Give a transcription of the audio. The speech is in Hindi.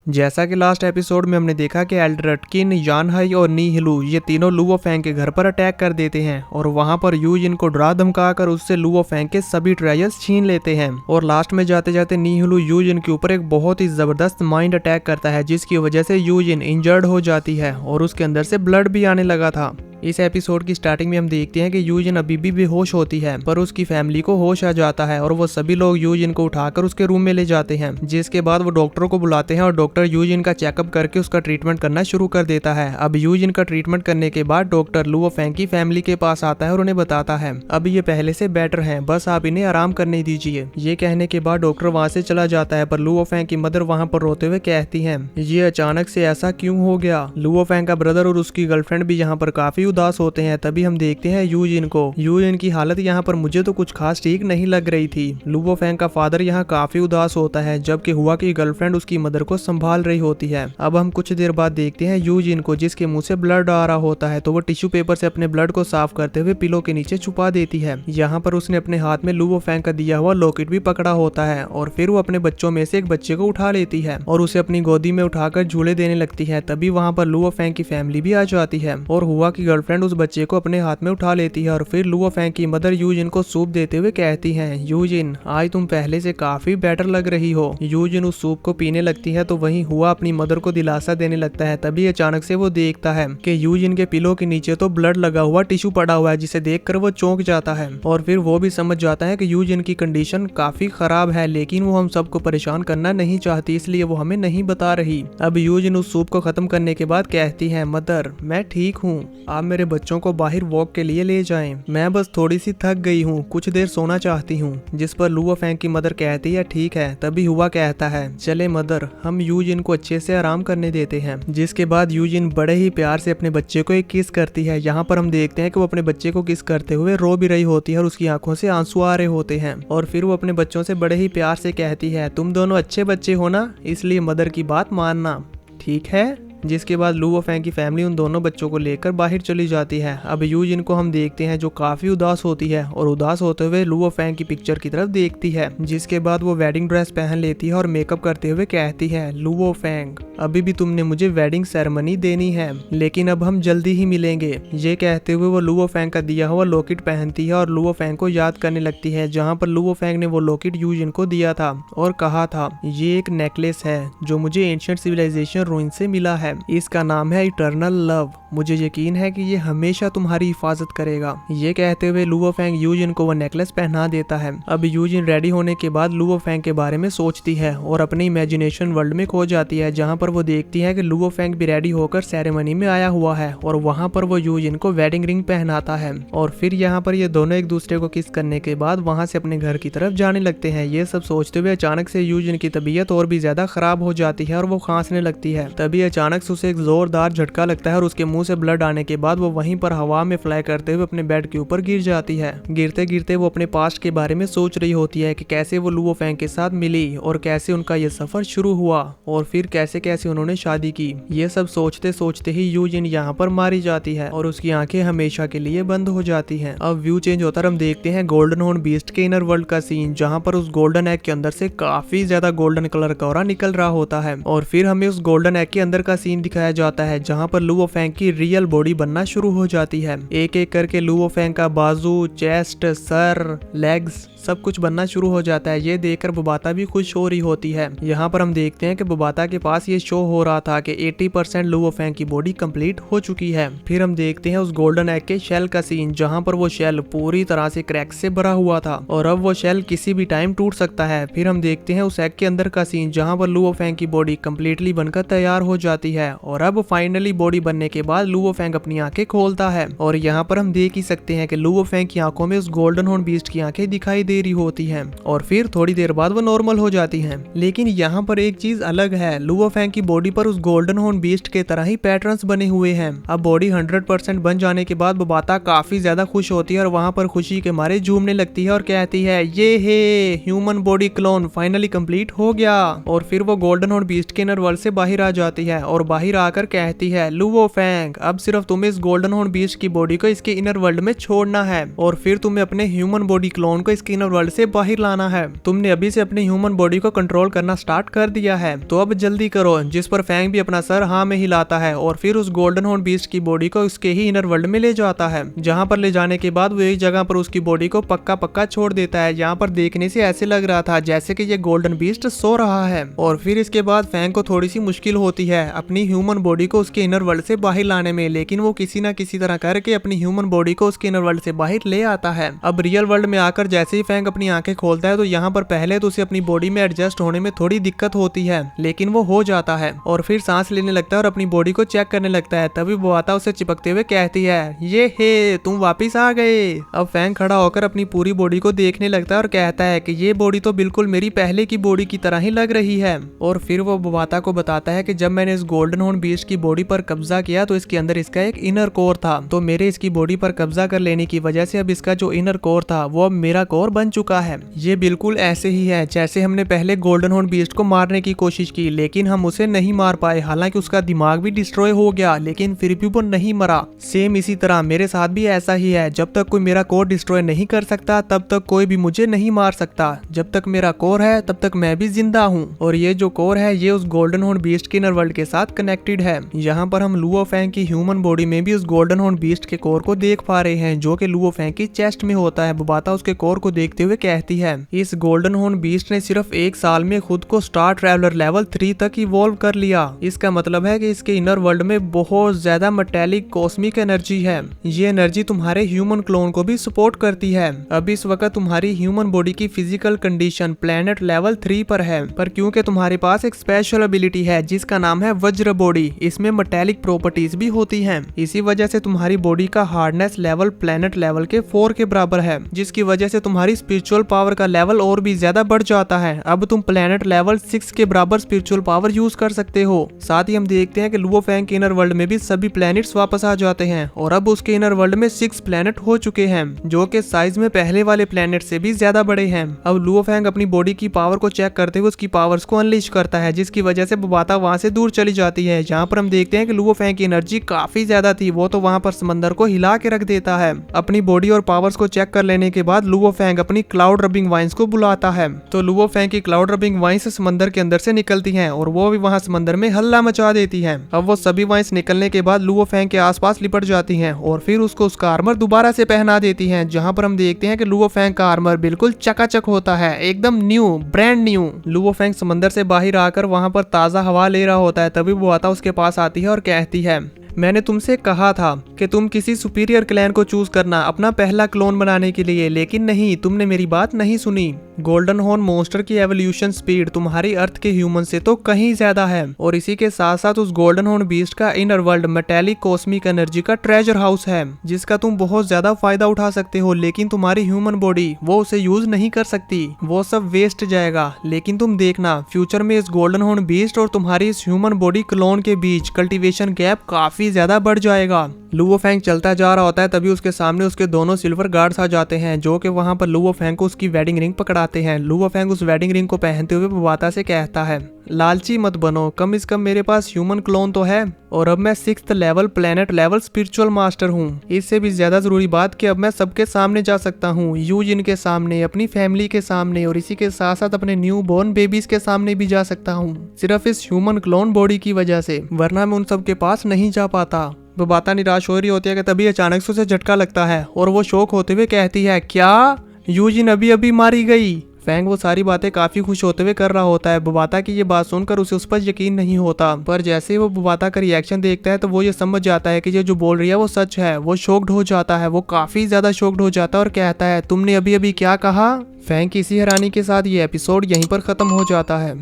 जैसा कि लास्ट एपिसोड में हमने देखा कि एल्ड्रटकिन, यानहाई और नीहिलू ये तीनों लुओ फैंग के घर पर अटैक कर देते हैं और वहां पर यूजिन को डरा धमका कर उससे लुओ फैंग के सभी ट्रायल्स छीन लेते हैं। और लास्ट में जाते जाते नीहिलू यूजिन के ऊपर एक बहुत ही जबरदस्त माइंड अटैक करता है, जिसकी वजह से यूजिन इंजर्ड हो जाती है और उसके अंदर से ब्लड भी आने लगा था। इस एपिसोड की स्टार्टिंग में हम देखते हैं कि यूजिन अभी भी बेहोश होती है, पर उसकी फैमिली को होश आ जाता है और वो सभी लोग यूजिन को उठाकर उसके रूम में ले जाते हैं, जिसके बाद वो डॉक्टर को बुलाते हैं और डॉक्टर यूजिन का चेकअप करके उसका ट्रीटमेंट करना शुरू कर देता है। अब यूजिन का ट्रीटमेंट करने के बाद डॉक्टर लुओ फैंग की फैमिली के पास आता है और उन्हें बताता है अब ये पहले से बेटर हैं, बस आप इन्हें आराम करने दीजिए। ये कहने के बाद डॉक्टर वहाँ से चला जाता है, पर लुओ फैंग की मदर वहाँ पर रोते हुए कहती है ये अचानक से ऐसा क्यों हो गया। लुओ फैंग का ब्रदर और उसकी गर्लफ्रेंड भी यहाँ पर काफी उदास होते हैं। तभी हम देखते हैं यूजिन को। यूजिन की हालत यहाँ पर मुझे तो कुछ खास ठीक नहीं लग रही थी। लुओ फैंग का फादर यहाँ काफी उदास होता है, जबकि हुआ की गर्लफ्रेंड उसकी मदर को संभाल रही होती है। अब हम कुछ देर बाद देखते हैं यूजिन को, जिसके मुंह से ब्लड आ रहा होता है, तो वो टिश्यू पेपर से अपने ब्लड को साफ करते हुए पिलो के नीचे छुपा देती है। यहाँ पर उसने अपने हाथ में लुओ फैंग का दिया हुआ लॉकेट भी पकड़ा होता है और फिर वो अपने बच्चों में से एक बच्चे को उठा लेती है और उसे अपनी गोदी में उठाकर झूले देने लगती है। तभी वहाँ पर लुओ फैंग की फैमिली भी आ जाती है और हुआ की गर्लफ्रेंड उस बच्चे को अपने हाथ में उठा लेती है और फिर लुओ फैंग की मदर यूजिन को सूप देते हुए कहती हैं यूजिन आज तुम पहले से काफी बेटर लग रही हो। यूजिन उस सूप को पीने लगती है तो वहीं हुआ अपनी मदर को दिलासा देने लगता है। तभी अचानक से वो देखता है कि यूजिन के पिलो के नीचे तो ब्लड लगा हुआ टिश्यू पड़ा हुआ है, जिसे देखकर वो चौंक जाता है और फिर वो भी समझ जाता है कि यूजिन की कंडीशन काफी खराब है, लेकिन वो हम सबको परेशान करना नहीं चाहती, इसलिए वो हमें नहीं बता रही। अब यूजिन उस सूप को खत्म करने के बाद कहती है मदर मैं ठीक हूँ, आप मेरे बच्चों को बाहर वॉक के लिए ले जाएं, मैं बस थोड़ी सी थक गई हूँ, कुछ देर सोना चाहती हूँ। जिस पर लुओ फैंग की मदर कहती है ठीक है। तभी हुआ कहता है चले मदर हम यूजिन को अच्छे से आराम करने देते हैं। जिसके बाद यूजिन बड़े ही प्यार से अपने बच्चे को एक किस करती है। यहाँ पर हम देखते हैं कि वो अपने बच्चे को किस करते हुए रो भी रही होती है और उसकी आंखों से आंसू आ रहे होते हैं और फिर वो अपने बच्चों से बड़े ही प्यार से कहती है तुम दोनों अच्छे बच्चे हो ना, इसलिए मदर की बात मानना, ठीक है। जिसके बाद लुओ फैंग की फैमिली उन दोनों बच्चों को लेकर बाहर चली जाती है। अब यूजिन को हम देखते हैं जो काफी उदास होती है और उदास होते हुए लुओ फैंग की पिक्चर की तरफ देखती है। जिसके बाद वो वेडिंग ड्रेस पहन लेती है और मेकअप करते हुए कहती है लुओ फैंग अभी भी तुमने मुझे वेडिंग सेरेमनी देनी है, लेकिन अब हम जल्दी ही मिलेंगे। ये कहते हुए वो लुओ फैंग का दिया हुआ लॉकेट पहनती है और लुओ फैंग को याद करने लगती है, जहाँ पर लुओ फैंग ने वो लॉकेट यूजिन को दिया था और कहा था ये एक नेकलेस है जो मुझे एंशिएंट सिविलाइजेशन रूइन से मिला है, इसका नाम है इटर्नल लव, मुझे यकीन है कि ये हमेशा तुम्हारी हिफाजत करेगा। ये कहते हुए लुओ फैंग यूजिन को वो नेकलेस पहना देता है। अब यूजिन रेडी होने के बाद लुओ फैंग के बारे में सोचती है और अपने इमेजिनेशन वर्ल्ड में खो जाती है, जहाँ पर वो देखती है कि लुओ फैंग भी रेडी होकर सेरेमनी में आया हुआ है और वहाँ पर वो यूजिन को वेडिंग रिंग पहनाता है और फिर यहाँ पर ये दोनों एक दूसरे को किस करने के बाद वहाँ से अपने घर की तरफ जाने लगते हैं। ये सब सोचते हुए अचानक से यूजिन की तबीयत और भी ज्यादा खराब हो जाती है और वो खांसने लगती है। तभी अचानक से उसे एक जोरदार झटका लगता है और उसके मुंह से ब्लड आने के बाद वो वहीं पर हवा में फ्लाई करते हुए अपने बेड के ऊपर गिर जाती है। गिरते गिरते वो अपने पास्ट के बारे में सोच रही होती है कि कैसे वो लुओ फैंग के साथ मिली और कैसे उनका ये सफर शुरू हुआ और फिर कैसे कैसे उन्होंने शादी की। ये सब सोचते सोचते ही यूजिन यहाँ पर मारी जाती है और उसकी आंखें हमेशा के लिए बंद हो जाती हैं। अब व्यू चेंज होता है, हम देखते हैं गोल्डन हॉर्न बीस्ट के इनर वर्ल्ड का सीन, जहाँ पर उस गोल्डन एग के अंदर से काफी ज्यादा गोल्डन कलर का ऑरा निकल रहा होता है और फिर हमें उस गोल्डन एग के अंदर का सीन दिखाया जाता है, जहाँ पर लुओ फैंग की रियल बॉडी बनना शुरू हो जाती है। एक एक करके लुओ फैंग का बाजू, चेस्ट, सर, लेग्स सब कुछ बनना शुरू हो जाता है। ये देखकर बुबाता भी खुश हो रही होती है। यहाँ पर हम देखते हैं कि बुबाता के पास ये शो हो रहा था कि 80% लुओ फैंग की बॉडी कंप्लीट हो चुकी है। फिर हम देखते हैं उस गोल्डन एग के शेल का सीन, जहाँ पर वो शेल पूरी तरह से क्रैक से भरा हुआ था और अब वो शेल किसी भी टाइम टूट सकता है। फिर हम देखते हैं उस एग के अंदर का सीन, जहाँ पर लुओ फैंग की बॉडी कंप्लीटली बनकर तैयार हो जाती है और अब फाइनली बॉडी बनने के बाद लुओ फैंग अपनी आंखें खोलता है और यहाँ पर हम देख ही सकते हैं कि लुओ फैंग की आंखों में उस गोल्डन हॉर्न बीस्ट की आंखें दिखाई दे रही होती हैं और फिर थोड़ी देर बाद वो नॉर्मल हो जाती हैं। लेकिन यहाँ पर एक चीज अलग है, लुओ फैंग की बॉडी पर उस गोल्डन हॉर्न बीस्ट के तरह ही पैटर्न्स बने हुए हैं। अब बॉडी 100% बन जाने के बाद बुबाता काफी ज्यादा खुश होती है और वहाँ पर खुशी के मारे झूमने लगती है और कहती है ये हे human body clone finally complete हो गया। और फिर वो गोल्डन हॉर्न बीस्ट के इनर वर्ल्ड से बाहर आ जाती है और बाहर आकर कहती है, लुओ फैंग अब सिर्फ तुम्हें इस गोल्डन हॉर्न बीस्ट की बॉडी को इसके इनर वर्ल्ड में छोड़ना है और फिर तुम्हें अपने ह्यूमन बॉडी क्लोन को इसके इनर वर्ल्ड से बाहर लाना है। तुमने अभी से अपनी ह्यूमन बॉडी को कंट्रोल करना स्टार्ट कर दिया है, तो अब जल्दी करो। जिस पर फैंग भी अपना सर हाँ में हिलाता है और फिर उस गोल्डन हॉर्न बीस्ट की बॉडी को उसके ही इनर वर्ल्ड में ले जाता है, जहाँ पर ले जाने के बाद वो एक जगह पर उसकी बॉडी को पक्का पक्का छोड़ देता है। यहाँ पर देखने से ऐसे लग रहा था जैसे कि ये गोल्डन बीस्ट सो रहा है। और फिर इसके बाद फैंग को थोड़ी सी मुश्किल होती है अपनी ह्यूमन बॉडी को उसके इनर वर्ल्ड से बाहर लाने में, लेकिन वो किसी ना किसी तरह करके अपनी ह्यूमन बॉडी को उसके इनर वर्ल्ड से बाहर ले आता है। अब रियल वर्ल्ड में आकर जैसे ही फैंग अपनी आंखें खोलता है तो यहाँ पर पहले तो उसे अपनी बॉडी में एडजस्ट होने में थोड़ी दिक्कत होती है, लेकिन वो हो जाता है और फिर सांस लेने लगता है और अपनी बॉडी को चेक करने लगता है। तभी बोआता उसे चिपकते हुए कहती है, ये हे तुम वापिस आ गए। अब फैंग खड़ा होकर अपनी पूरी बॉडी को देखने लगता है और कहता है कि ये बॉडी तो बिल्कुल मेरी पहले की बॉडी की तरह ही लग रही है। और फिर वो बोआता को बताता है कि जब मैंने इस गोल्डन हॉर्न बीस्ट की बॉडी पर कब्जा किया तो इसके अंदर इसका एक इनर कोर था, तो मेरे इसकी बॉडी पर कब्जा कर लेने की वजह से अब इसका जो इनर कोर था वो अब मेरा कोर बन चुका है। ये बिल्कुल ऐसे ही है जैसे हमने पहले गोल्डन हॉर्न बीस्ट को मारने की कोशिश की, लेकिन हम उसे नहीं मार पाए। हालांकि उसका दिमाग भी डिस्ट्रॉय हो गया, लेकिन फिर भी वो नहीं मरा। सेम इसी तरह मेरे साथ भी ऐसा ही है, जब तक कोई मेरा कोर डिस्ट्रॉय नहीं कर सकता तब तक कोई भी मुझे नहीं मार सकता। जब तक मेरा कोर है तब तक मैं भी जिंदा हूँ। और ये जो कोर है ये उस गोल्डन हॉर्न बीस्ट के इनर वर्ल्ड के साथ कनेक्टेड है। यहाँ पर हम लुओ फैंग की ह्यूमन बॉडी में भी उस गोल्डन हॉर्न बीस्ट के कोर को देख पा रहे हैं, जो कि लुओ फैंग की चेस्ट में होता है। बोबाता उसके कोर को देखते हुए कहती है, इस गोल्डन हॉर्न बीस्ट ने सिर्फ 1 साल में खुद को स्टार ट्रैवलर लेवल 3 तक इवॉल्व कर लिया। इसका मतलब है कि इसके इनर वर्ल्ड में बहुत ज्यादा मेटालिक कॉस्मिक एनर्जी है। ये एनर्जी तुम्हारे ह्यूमन क्लोन को भी सपोर्ट करती है। अब इस वक्त तुम्हारी ह्यूमन बॉडी की फिजिकल कंडीशन प्लेनेट लेवल 3 पर है, पर क्योंकि तुम्हारे पास एक स्पेशल एबिलिटी है जिसका नाम है वज्र बॉडी, इसमें मेटालिक प्रॉपर्टीज भी होती हैं। इसी वजह से तुम्हारी बॉडी का हार्डनेस लेवल प्लेनेट लेवल के 4 के बराबर है, जिसकी वजह से तुम्हारी स्पिरिचुअल पावर का लेवल और भी ज्यादा बढ़ जाता है। अब तुम प्लेनेट लेवल 6 के बराबर स्पिरिचुअल पावर यूज कर सकते हो। साथ ही हम देखते हैं कि लुओ फैंग के इनर वर्ल्ड में भी सभी प्लैनेट्स वापस आ जाते हैं और अब उसके इनर वर्ल्ड में 6 प्लैनेट हो चुके हैं, जो कि साइज में पहले वाले प्लैनेट से भी ज्यादा बड़े हैं। अब लुओ फैंग अपनी बॉडी की पावर को चेक करते हुए उसकी पावर्स को अनलीश करता है, जिसकी वजह से बोबाता वहां से दूर चली जाती है। जहाँ पर हम देखते हैं कि लुओ फैंग की एनर्जी काफी ज्यादा थी, वो तो वहां पर समंदर को हिला के रख देता है। अपनी बॉडी और पावर्स को चेक कर लेने के बाद लुओ फैंग अपनी क्लाउड रबिंग वाइन्स को बुलाता है, तो लुओ फैंग की क्लाउड रबिंग वाइन्स समंदर के अंदर से निकलती हैं और वो भी वहां समंदर में हल्ला मचा देती हैं। अब वो सभी वाइन्स निकलने के बाद लुओ फैंग के आसपास लिपट जाती हैं और फिर उसको उसका आर्मर दोबारा से पहना देती हैं, जहां पर हम देखते हैं कि लुओ फैंग का आर्मर बिल्कुल चकाचक होता है, एकदम new, brand new. Luo Fang समंदर से बाहर आकर वहां पर ताजा हवा ले रहा होता है। तभी वो आता उसके पास आती है और कहती है, मैंने तुमसे कहा था कि तुम किसी सुपीरियर क्लैन को चूज करना अपना पहला क्लोन बनाने के लिए, लेकिन नहीं, तुमने मेरी बात नहीं सुनी। गोल्डन हॉर्न मॉन्स्टर की एवोल्यूशन स्पीड तुम्हारी अर्थ के ह्यूमन से तो कहीं ज्यादा है, और इसी के साथ साथ उस गोल्डन हॉर्न बीस्ट का inner world metallic cosmic energy का ट्रेजर हाउस है, जिसका तुम बहुत ज्यादा फायदा उठा सकते हो, लेकिन तुम्हारी ह्यूमन बॉडी वो उसे यूज नहीं कर सकती, वो सब वेस्ट जाएगा। लेकिन तुम देखना, फ्यूचर में इस गोल्डन हॉर्न बीस्ट और तुम्हारी इस ह्यूमन बॉडी क्लोन के बीच कल्टीवेशन गैप काफी ज्यादा बढ़ जाएगा। लुओ फैंग चलता जा रहा होता है, तभी उसके सामने उसके दोनों सिल्वर गार्ड्स आ जाते हैं, जो कि वहां पर लुओ फैंग को उसकी वेडिंग रिंग पकड़ाते हैं। लुओ फैंग उस वेडिंग रिंग को पहनते हुए बोबाता से कहता है, लालची मत बनो, कम से कम मेरे पास ह्यूमन क्लोन तो है और अब मैं 6th level planet level spiritual master हूँ। इससे भी ज्यादा जरूरी बात कि अब मैं सबके सामने जा सकता हूँ, यूजिन के सामने, अपनी फैमिली के सामने और इसी के साथ साथ अपने न्यू बोर्न बेबीज के सामने भी जा सकता हूँ, सिर्फ इस ह्यूमन क्लोन बॉडी की वजह से, वरना मैं उन सब के पास नहीं जा पाता। बोबाता निराश हो रही होती है कि तभी अचानक से उसे झटका लगता है और वो शौक होते हुए कहती है, क्या यूजिन अभी अभी मारी गई? फैंग वो सारी बातें काफी खुश होते हुए कर रहा होता है। बोबाता की ये बात सुनकर उसे उस पर यकीन नहीं होता, पर जैसे ही वो बोबाता का रिएक्शन देखता है तो वो ये समझ जाता है कि ये जो बोल रही है वो सच है। वो शॉक्ड हो जाता है, वो काफी ज्यादा शॉक्ड हो जाता है और कहता है, तुमने अभी अभी क्या कहा? फैंग की इसी हैरानी के साथ ये एपिसोड यहीं पर खत्म हो जाता है।